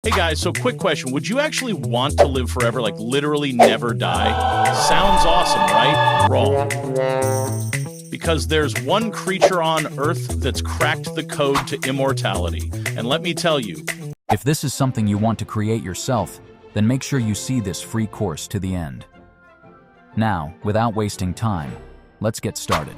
Hey guys, so quick question. Would you actually want to live forever, like literally never die? Sounds awesome, right? Wrong. Because there's one creature on Earth that's cracked the code to immortality. And let me tell you, if this is something you want to create yourself, then make sure you see this free course to the end. Now, without wasting time, let's get started.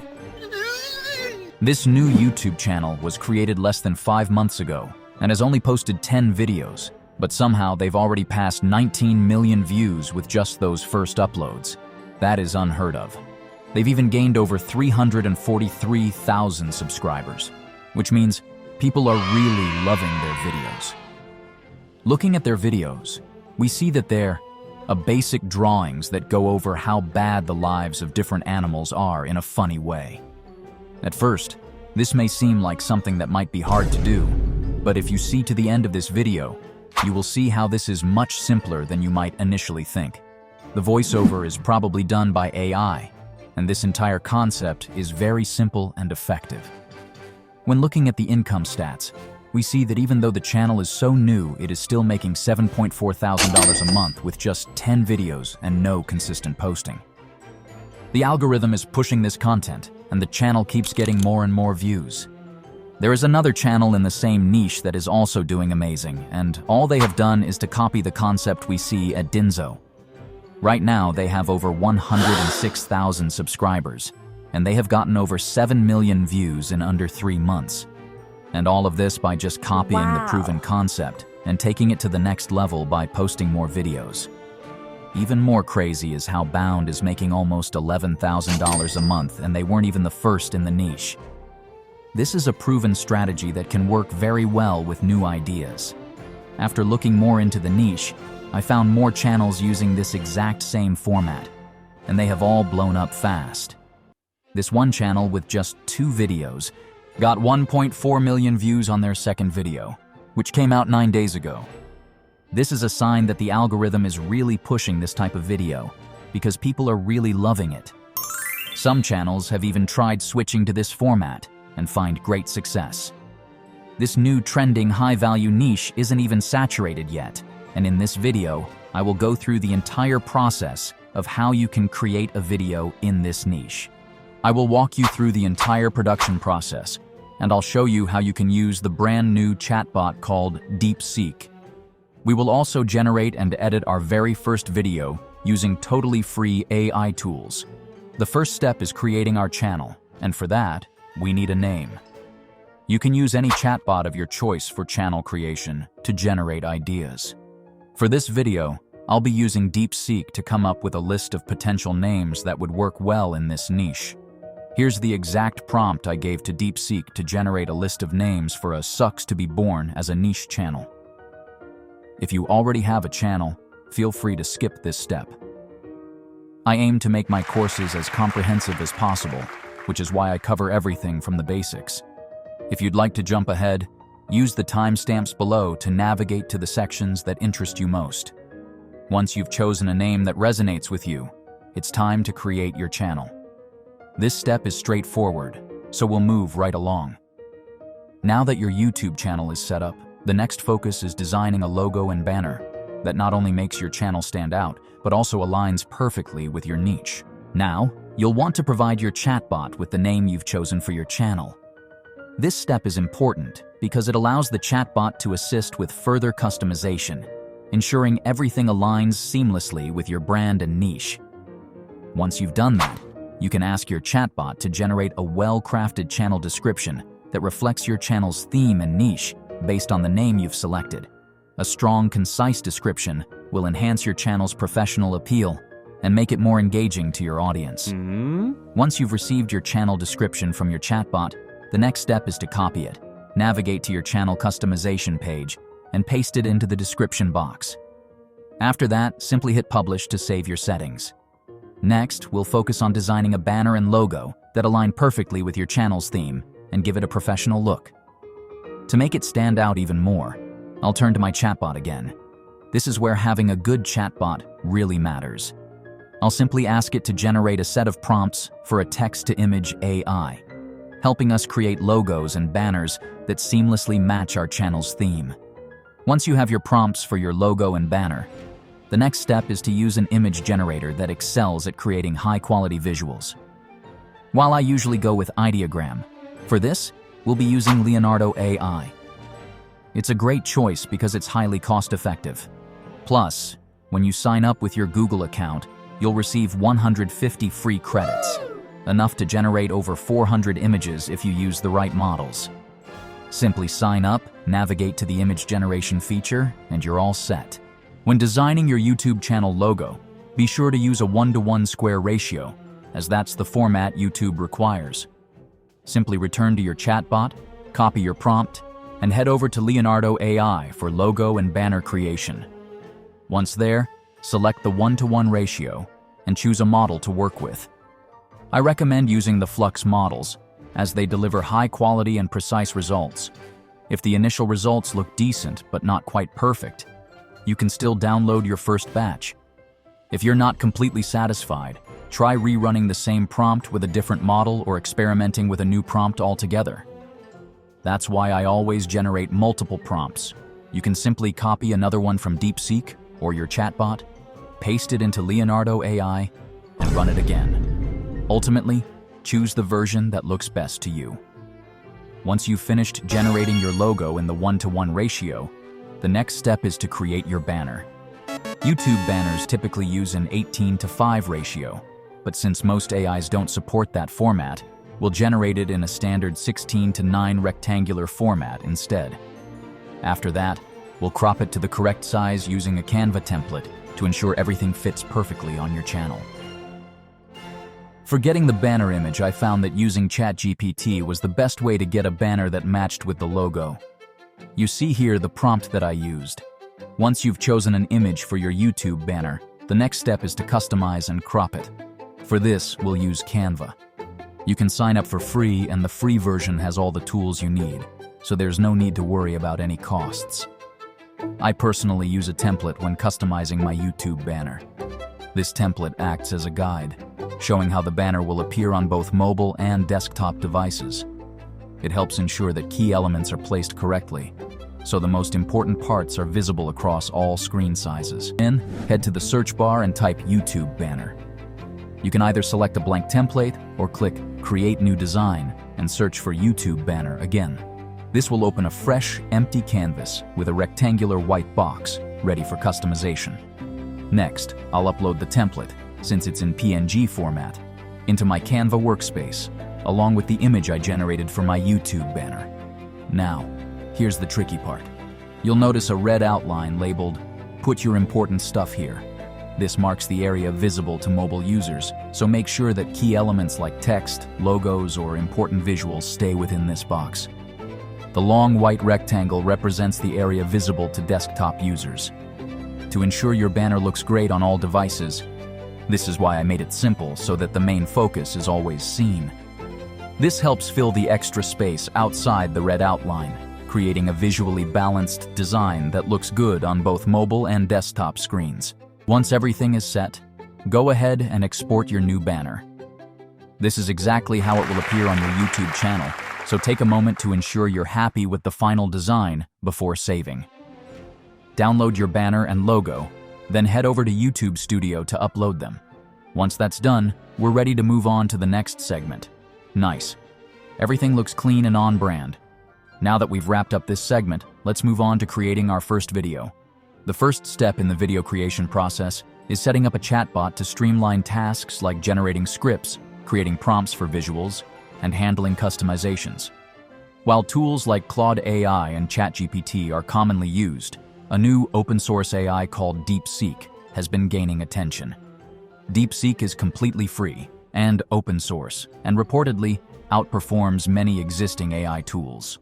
This new YouTube channel was created less than 5 months ago and has only posted 10 videos, but somehow they've already passed 19 million views with just those first uploads. That is unheard of. They've even gained over 343,000 subscribers, which means people are really loving their videos. Looking at their videos, we see that they're basic drawings that go over how bad the lives of different animals are in a funny way. At first, this may seem like something that might be hard to do, but if you see to the end of this video, you will see how this is much simpler than you might initially think. The voiceover is probably done by AI, and this entire concept is very simple and effective. When looking at the income stats, we see that even though the channel is so new, it is still making $7.4 thousand a month with just 10 videos and no consistent posting. The algorithm is pushing this content, and the channel keeps getting more and more views. There is another channel in the same niche that is also doing amazing, and all they have done is to copy the concept we see at Dinzo. Right now, they have over 106,000 subscribers, and they have gotten over 7 million views in under 3 months. And all of this by just copying the proven concept and taking it to the next level by posting more videos. Even more crazy is how Bound is making almost $11,000 a month, and they weren't even the first in the niche. This is a proven strategy that can work very well with new ideas. After looking more into the niche, I found more channels using this exact same format, and they have all blown up fast. This one channel with just 2 videos got 1.4 million views on their second video, which came out 9 days ago. This is a sign that the algorithm is really pushing this type of video, because people are really loving it. Some channels have even tried switching to this format and find great success. This new trending high-value niche isn't even saturated yet, and in this video, I will go through the entire process of how you can create a video in this niche. I will walk you through the entire production process, and I'll show you how you can use the brand new chatbot called Deepseek. We will also generate and edit our very first video using totally free AI tools. The first step is creating our channel, and for that, we need a name. You can use any chatbot of your choice for channel creation to generate ideas. For this video, I'll be using Deepseek to come up with a list of potential names that would work well in this niche. Here's the exact prompt I gave to Deepseek to generate a list of names for a sucks to be born as a niche channel. If you already have a channel, feel free to skip this step. I aim to make my courses as comprehensive as possible, which is why I cover everything from the basics. If you'd like to jump ahead, use the timestamps below to navigate to the sections that interest you most. Once you've chosen a name that resonates with you, it's time to create your channel. This step is straightforward, so we'll move right along. Now that your YouTube channel is set up, the next focus is designing a logo and banner that not only makes your channel stand out, but also aligns perfectly with your niche. Now, you'll want to provide your chatbot with the name you've chosen for your channel. This step is important because it allows the chatbot to assist with further customization, ensuring everything aligns seamlessly with your brand and niche. Once you've done that, you can ask your chatbot to generate a well-crafted channel description that reflects your channel's theme and niche based on the name you've selected. A strong, concise description will enhance your channel's professional appeal and make it more engaging to your audience. Once you've received your channel description from your chatbot, the next step is to copy it, navigate to your channel customization page, and paste it into the description box. After that, simply hit publish to save your settings. Next, we'll focus on designing a banner and logo that align perfectly with your channel's theme and give it a professional look. To make it stand out even more, I'll turn to my chatbot again. This is where having a good chatbot really matters. I'll simply ask it to generate a set of prompts for a text-to-image AI, helping us create logos and banners that seamlessly match our channel's theme. Once you have your prompts for your logo and banner, the next step is to use an image generator that excels at creating high-quality visuals. While I usually go with Ideogram, for this, we'll be using Leonardo AI. It's a great choice because it's highly cost-effective. Plus, when you sign up with your Google account, you'll receive 150 free credits, enough to generate over 400 images if you use the right models. Simply sign up, navigate to the image generation feature, and you're all set. When designing your YouTube channel logo, be sure to use a 1:1 square ratio, as that's the format YouTube requires. Simply return to your chatbot, copy your prompt, and head over to Leonardo AI for logo and banner creation. Once there, select the 1:1 ratio and choose a model to work with. I recommend using the Flux models, as they deliver high quality and precise results. If the initial results look decent but not quite perfect, you can still download your first batch. If you're not completely satisfied, try rerunning the same prompt with a different model or experimenting with a new prompt altogether. That's why I always generate multiple prompts. You can simply copy another one from Deepseek or your chatbot, paste it into Leonardo AI, and run it again. Ultimately, choose the version that looks best to you. Once you've finished generating your logo in the 1:1 ratio, the next step is to create your banner. YouTube banners typically use an 18:5 ratio, but since most AIs don't support that format, we'll generate it in a standard 16:9 rectangular format instead. After that, we'll crop it to the correct size using a Canva template to ensure everything fits perfectly on your channel. For getting the banner image, I found that using ChatGPT was the best way to get a banner that matched with the logo. You see here the prompt that I used. Once you've chosen an image for your YouTube banner, the next step is to customize and crop it. For this, we'll use Canva. You can sign up for free, and the free version has all the tools you need, so there's no need to worry about any costs. I personally use a template when customizing my YouTube banner. This template acts as a guide, showing how the banner will appear on both mobile and desktop devices. It helps ensure that key elements are placed correctly, so the most important parts are visible across all screen sizes. Then, head to the search bar and type YouTube banner. You can either select a blank template or click Create New Design and search for YouTube banner again. This will open a fresh, empty canvas with a rectangular white box ready for customization. Next, I'll upload the template, since it's in PNG format, into my Canva workspace, along with the image I generated for my YouTube banner. Now, here's the tricky part. You'll notice a red outline labeled, "Put your important stuff here." This marks the area visible to mobile users, so make sure that key elements like text, logos, or important visuals stay within this box. The long white rectangle represents the area visible to desktop users. To ensure your banner looks great on all devices, this is why I made it simple so that the main focus is always seen. This helps fill the extra space outside the red outline, creating a visually balanced design that looks good on both mobile and desktop screens. Once everything is set, go ahead and export your new banner. This is exactly how it will appear on your YouTube channel, so take a moment to ensure you're happy with the final design before saving. Download your banner and logo, then head over to YouTube Studio to upload them. Once that's done, we're ready to move on to the next segment. Nice. Everything looks clean and on brand. Now that we've wrapped up this segment, let's move on to creating our first video. The first step in the video creation process is setting up a chatbot to streamline tasks like generating scripts, creating prompts for visuals, and handling customizations. While tools like Claude AI and ChatGPT are commonly used, a new open-source AI called Deepseek has been gaining attention. Deepseek is completely free and open source, and reportedly outperforms many existing AI tools.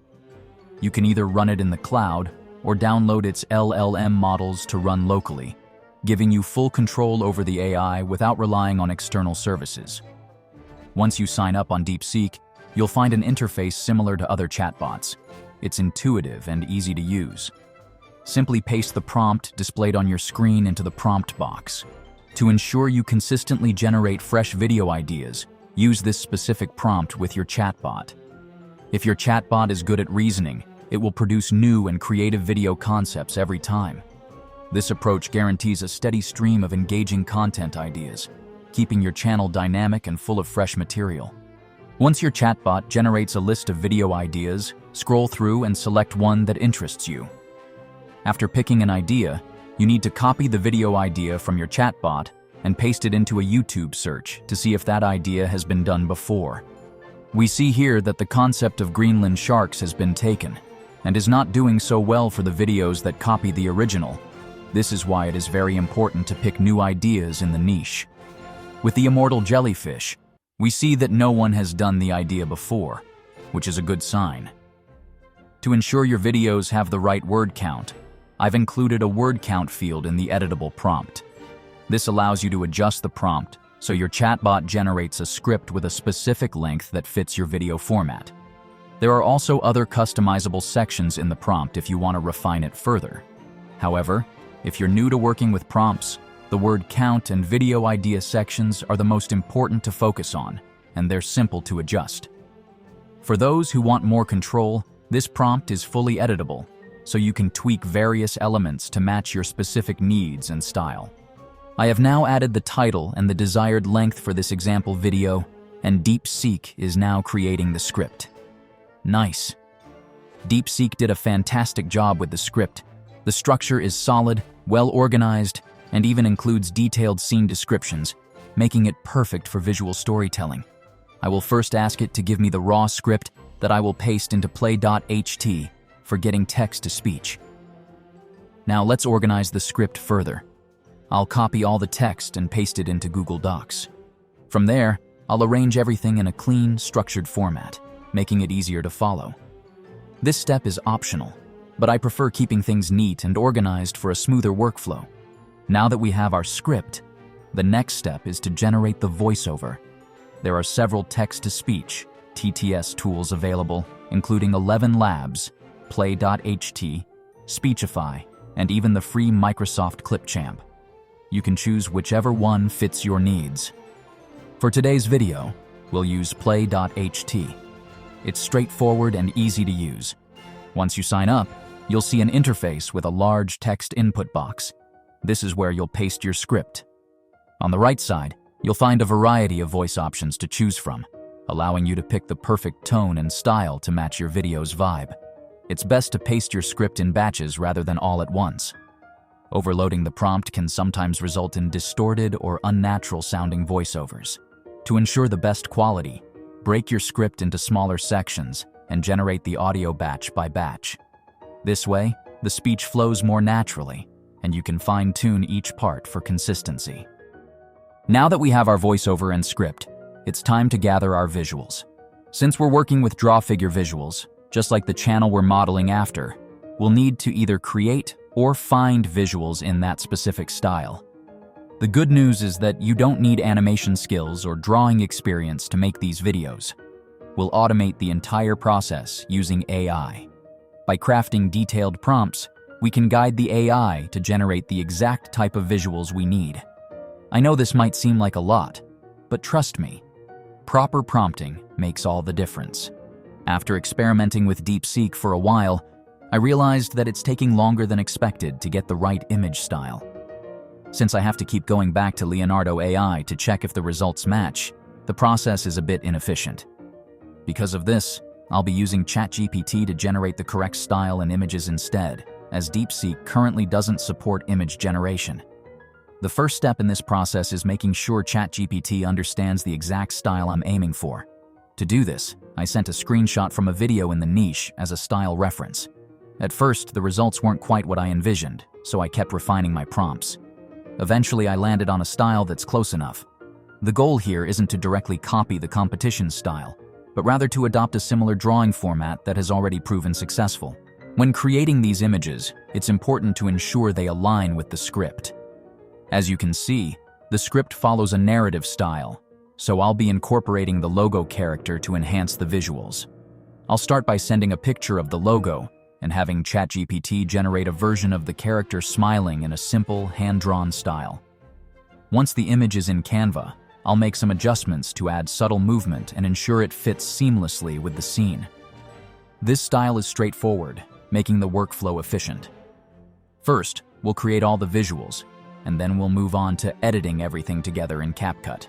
You can either run it in the cloud or download its LLM models to run locally, giving you full control over the AI without relying on external services. Once you sign up on Deepseek, you'll find an interface similar to other chatbots. It's intuitive and easy to use. Simply paste the prompt displayed on your screen into the prompt box. To ensure you consistently generate fresh video ideas, use this specific prompt with your chatbot. If your chatbot is good at reasoning, it will produce new and creative video concepts every time. This approach guarantees a steady stream of engaging content ideas, keeping your channel dynamic and full of fresh material. Once your chatbot generates a list of video ideas, scroll through and select one that interests you. After picking an idea, you need to copy the video idea from your chatbot and paste it into a YouTube search to see if that idea has been done before. We see here that the concept of Greenland sharks has been taken and is not doing so well for the videos that copy the original. This is why it is very important to pick new ideas in the niche. With the immortal jellyfish, we see that no one has done the idea before, which is a good sign. To ensure your videos have the right word count, I've included a word count field in the editable prompt. This allows you to adjust the prompt so your chatbot generates a script with a specific length that fits your video format. There are also other customizable sections in the prompt if you want to refine it further. However, if you're new to working with prompts, the word count and video idea sections are the most important to focus on, and they're simple to adjust. For those who want more control, this prompt is fully editable, so you can tweak various elements to match your specific needs and style. I have now added the title and the desired length for this example video, and Deepseek is now creating the script. Nice. Deepseek did a fantastic job with the script. The structure is solid, well organized, and even includes detailed scene descriptions, making it perfect for visual storytelling. I will first ask it to give me the raw script that I will paste into play.ht for getting text to speech. Now let's organize the script further. I'll copy all the text and paste it into Google Docs. From there, I'll arrange everything in a clean, structured format, making it easier to follow. This step is optional, but I prefer keeping things neat and organized for a smoother workflow. Now that we have our script, the next step is to generate the voiceover. There are several text-to-speech (TTS) tools available, including 11 Labs, Play.ht, Speechify, and even the free Microsoft Clipchamp. You can choose whichever one fits your needs. For today's video, we'll use Play.ht. It's straightforward and easy to use. Once you sign up, you'll see an interface with a large text input box. This is where you'll paste your script. On the right side, you'll find a variety of voice options to choose from, allowing you to pick the perfect tone and style to match your video's vibe. It's best to paste your script in batches rather than all at once. Overloading the prompt can sometimes result in distorted or unnatural-sounding voiceovers. To ensure the best quality, break your script into smaller sections and generate the audio batch by batch. This way, the speech flows more naturally, and you can fine-tune each part for consistency. Now that we have our voiceover and script, it's time to gather our visuals. Since we're working with draw figure visuals, just like the channel we're modeling after, we'll need to either create or find visuals in that specific style. The good news is that you don't need animation skills or drawing experience to make these videos. We'll automate the entire process using AI. By crafting detailed prompts, we can guide the AI to generate the exact type of visuals we need. I know this might seem like a lot, but trust me, proper prompting makes all the difference. After experimenting with Deepseek for a while, I realized that it's taking longer than expected to get the right image style. Since I have to keep going back to Leonardo AI to check if the results match, the process is a bit inefficient. Because of this, I'll be using ChatGPT to generate the correct style and images instead, as Deepseek currently doesn't support image generation. The first step in this process is making sure ChatGPT understands the exact style I'm aiming for. To do this, I sent a screenshot from a video in the niche as a style reference. At first, the results weren't quite what I envisioned, so I kept refining my prompts. Eventually, I landed on a style that's close enough. The goal here isn't to directly copy the competition's style, but rather to adopt a similar drawing format that has already proven successful. When creating these images, it's important to ensure they align with the script. As you can see, the script follows a narrative style, so I'll be incorporating the logo character to enhance the visuals. I'll start by sending a picture of the logo and having ChatGPT generate a version of the character smiling in a simple, hand-drawn style. Once the image is in Canva, I'll make some adjustments to add subtle movement and ensure it fits seamlessly with the scene. This style is straightforward, making the workflow efficient. First, we'll create all the visuals, and then we'll move on to editing everything together in CapCut.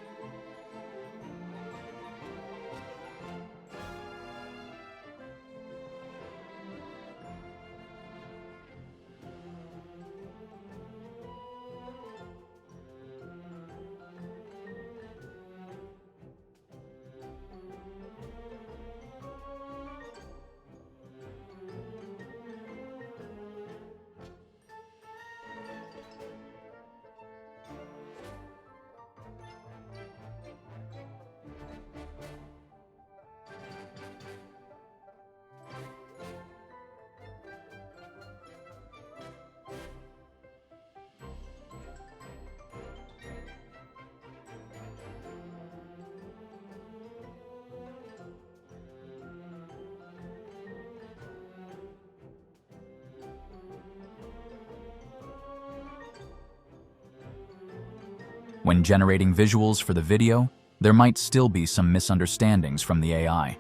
When generating visuals for the video, there might still be some misunderstandings from the AI.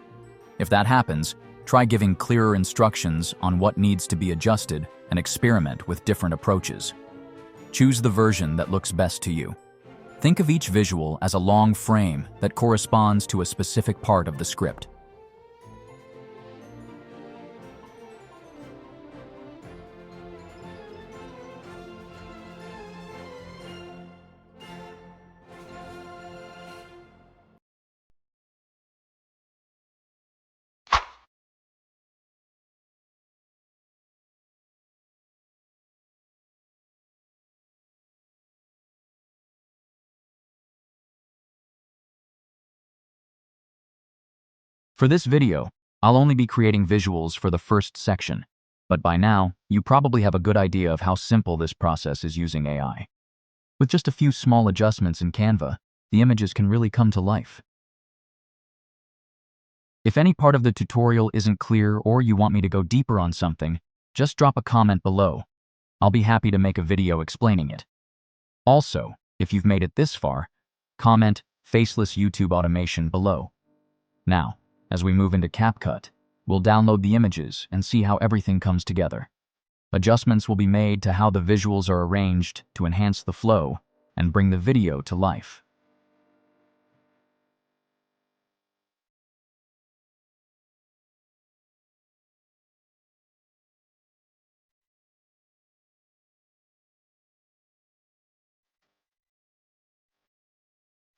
If that happens, try giving clearer instructions on what needs to be adjusted and experiment with different approaches. Choose the version that looks best to you. Think of each visual as a long frame that corresponds to a specific part of the script. For this video, I'll only be creating visuals for the first section, but by now, you probably have a good idea of how simple this process is using AI. With just a few small adjustments in Canva, the images can really come to life. If any part of the tutorial isn't clear or you want me to go deeper on something, just drop a comment below. I'll be happy to make a video explaining it. Also, if you've made it this far, comment Faceless YouTube automation below. Now, as we move into CapCut, we'll download the images and see how everything comes together. Adjustments will be made to how the visuals are arranged to enhance the flow and bring the video to life.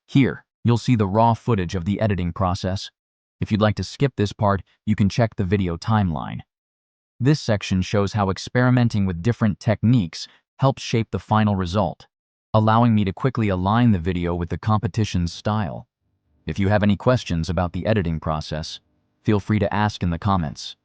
Here, you'll see the raw footage of the editing process. If you'd like to skip this part, you can check the video timeline. This section shows how experimenting with different techniques helps shape the final result, allowing me to quickly align the video with the competition's style. If you have any questions about the editing process, feel free to ask in the comments.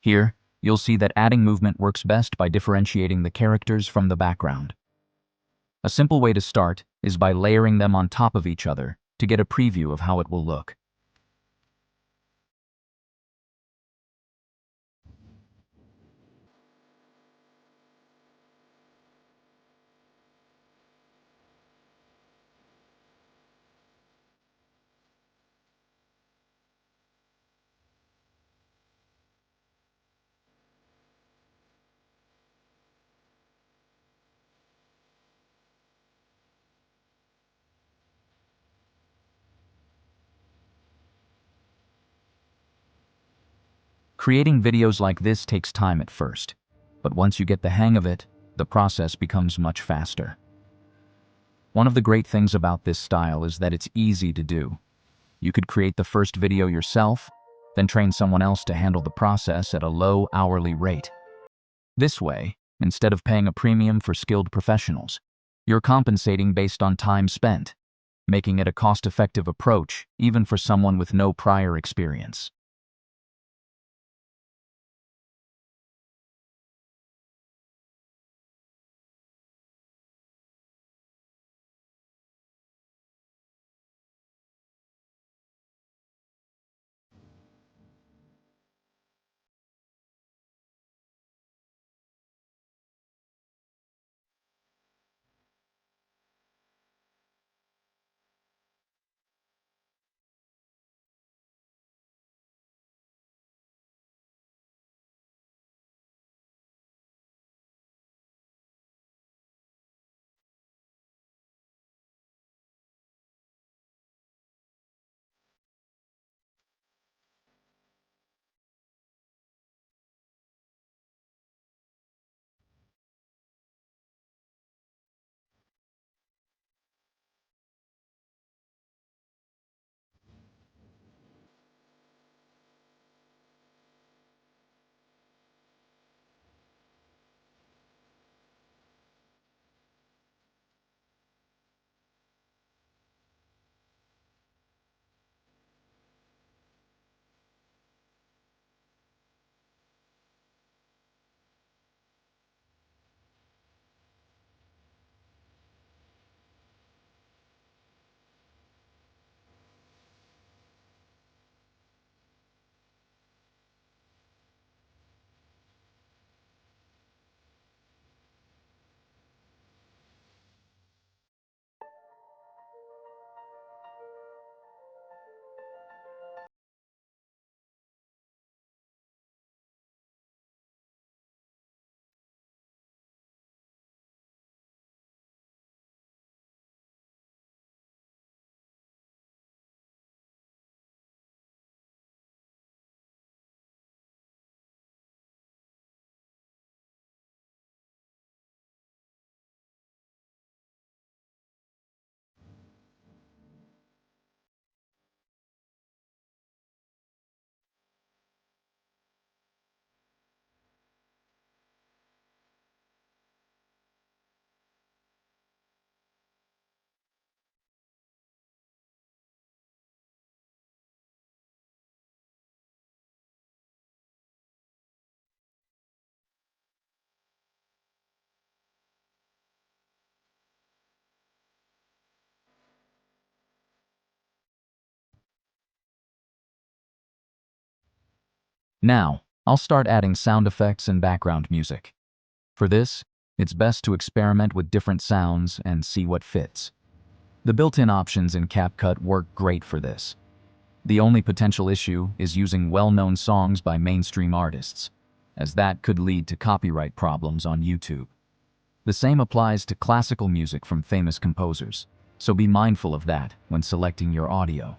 Here, you'll see that adding movement works best by differentiating the characters from the background. A simple way to start is by layering them on top of each other to get a preview of how it will look. Creating videos like this takes time at first, but once you get the hang of it, the process becomes much faster. One of the great things about this style is that it's easy to do. You could create the first video yourself, then train someone else to handle the process at a low hourly rate. This way, instead of paying a premium for skilled professionals, you're compensating based on time spent, making it a cost-effective approach even for someone with no prior experience. Now, I'll start adding sound effects and background music. For this, it's best to experiment with different sounds and see what fits. The built-in options in CapCut work great for this. The only potential issue is using well-known songs by mainstream artists, as that could lead to copyright problems on YouTube. The same applies to classical music from famous composers, so be mindful of that when selecting your audio.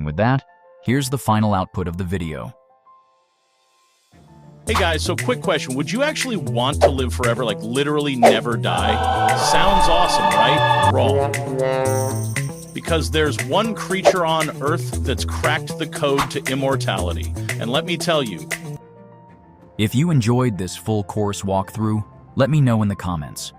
with that, here's the final output of the video. Hey guys, so quick question. Would you actually want to live forever, like literally never die? Sounds awesome, right? Wrong. Because there's one creature on Earth that's cracked the code to immortality. And let me tell you. If you enjoyed this full course walkthrough, let me know in the comments.